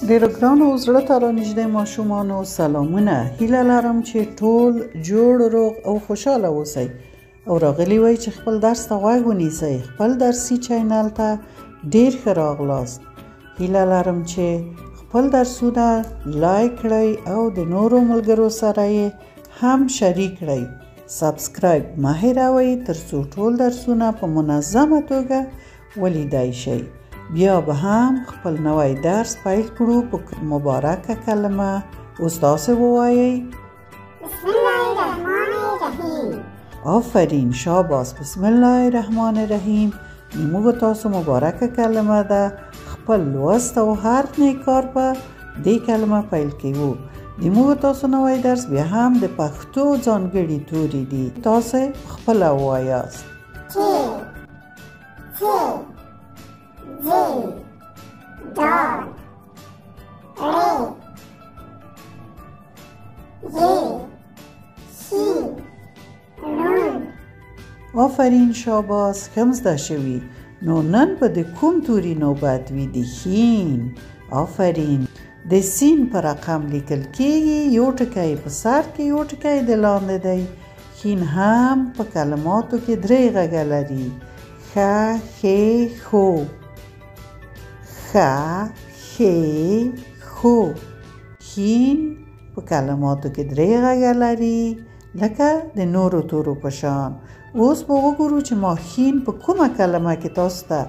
ډېر ګران او زړه ته رانږدې ماشومانو سلامونه. هیله لرم چې ټول جوړ روغ او خوشحاله اوسئ او راغلي وئ چې خپل درس ته غوږ ونیسئ. خپل درسي چینل ته ډېر ښه راغلاست. هیله لرم چې خپل درسونه لایک کړئ او د نورو ملګرو سره یې هم شریک کړئ. سبسکرایب مه هېروئ ترڅو ټول درسونه په منظمه توګه ولیدای شئ. بیا به هم خپل نوی درس پیل کړو په مبارکه کلمه. اوس تاسې ووایئ بسم الله الرحمن الرحیم. آفرین، شاباس. بسم الله الرحمن الرحیم زموږ تاسو مبارکه کلمه ده. خپل لوست او هر نیک کار په دې کلمه پیل کوو. زموږ تاسو نوی درس بیا هم د پښتو ځانګړي توري دي. تاسې خپله ووایاست. ت ث ذ دال ر ی شین نون. آفرین، شاباس. ښه زده شوي. نو نن به د کوم توري نوبت وي؟ د ښین. آفرین. د سین په رقم لیکل کېږي. یو ټکی په سر کې، یو ټکی د لاندې دی. ښین هم په کلماتو کې درې غږه لري: ښه، ښې، ښو. ښه، ښې، ښو. ښین په کلماتو کې درې غږه لري لکه د نورو تورو په شان. اوس به وګورو چې ما ښین په کومه کلمه کې تاسو ته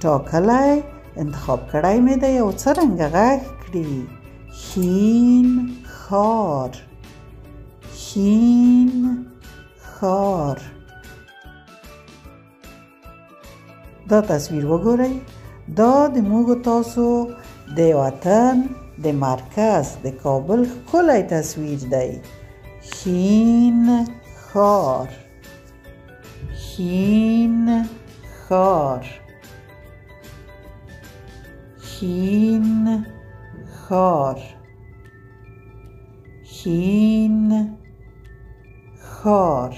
ټاکلی انتخاب کړی مې دی او څرنګه غږ کړي. ښین ښار. ښین ښار. دا تصویر وګورئ. دا د موږ تاسو د وطن د مرکز د کابل ښکلی تصویر دی. ښین ښار. ښین ښار. ښین ښار. ښین ښار.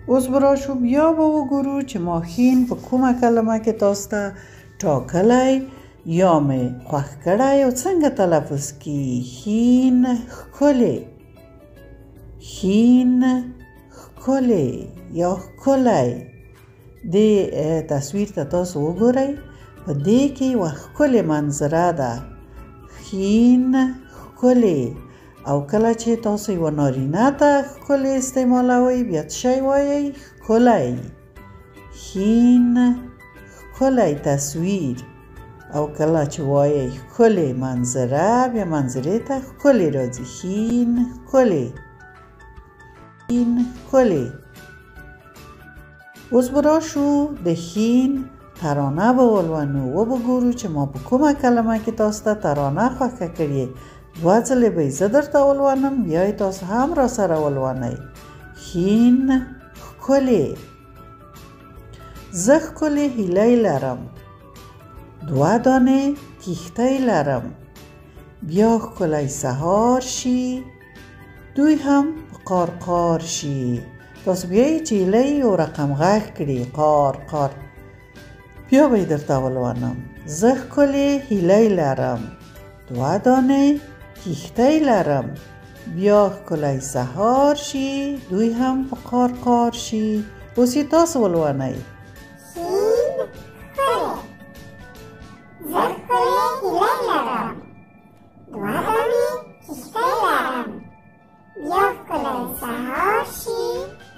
اوس به راشو بیا به وګورو چې ما ښین په کومه کلمه کې تاسو ته ټاکلی یا مې خوښ کړی او څنګه تلفظ کیږي. ښین ښکلی. ښین ښکلی یا ښکلی. دې تصویر ته تاسو وګورئ. په دې کې یوه ښکلې منظره ده. ښین ښکلی. او کله چې تاسو یوه نارینه ته ښکلی استعمالوئ بیا څه شی وایئ؟ ښکلی. ښین ښکلی تصویر. او کله چې وایئ ښکلې منظره بیا منظرې ته ښکلې راځي. ښین ښکلی. ښین ښکلی. اوس به راشو د ښین ترانه به ولولو. وبه ګورو چې ما په کومه کلمه کې تاسو ته ترانه خوښه کړې. دوه ځلې به یې زه درته ولولم بیا یې تاسو هم را سره ولولئ. ښین ښکلی. زه ښکلې هیلۍ لرم. دوه دانې کښتۍ لرم. بیا ښکلی سهار شي دوی هم په قار قار شي. تاسو بیا یې چې هیلۍ یو رقم غږ کړي: قار قار. بیا به یې درته ولولم. زه ښکلې هیلۍ لرم. دوه دانې کښتۍ لرم. بیا ښکلی سهار شي دوی هم په قار قار شي. اوس یې تاسو ولولئ. ښین ښکلی. زه ښکلې هیلۍ لرم. دوه دانې کښتۍ لرم. بیا ښکلی سهار شي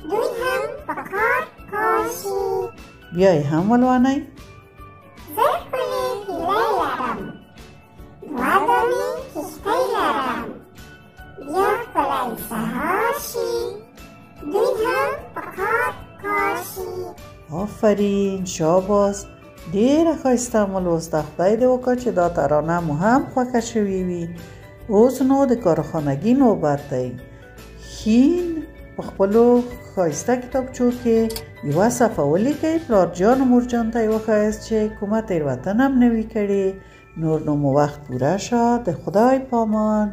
دوی هم په قار قار شي. بیا یې هم ولولئ. زه ښکلې هیلۍ لرم. دوه دانې کښتۍ لرم. بیا ښکلی سهار شي دوی هم په قار قار شي. آفرین، شاباس. ډېره ښایسته مو لوسته. خدای دې وکړه چې دا ترانه مو هم خوښه شوې وي. اوس نو د کارخانګي نوبت دی. ښین په خپلو ښایسته کتابچو کې یوه صفحه ولیکئ. پلار جان و مور جان ته یې وښایاست چې کومه تېروتنه هم نه وي کړې. نور نو مو وخت پوره شه. د خدای پامان.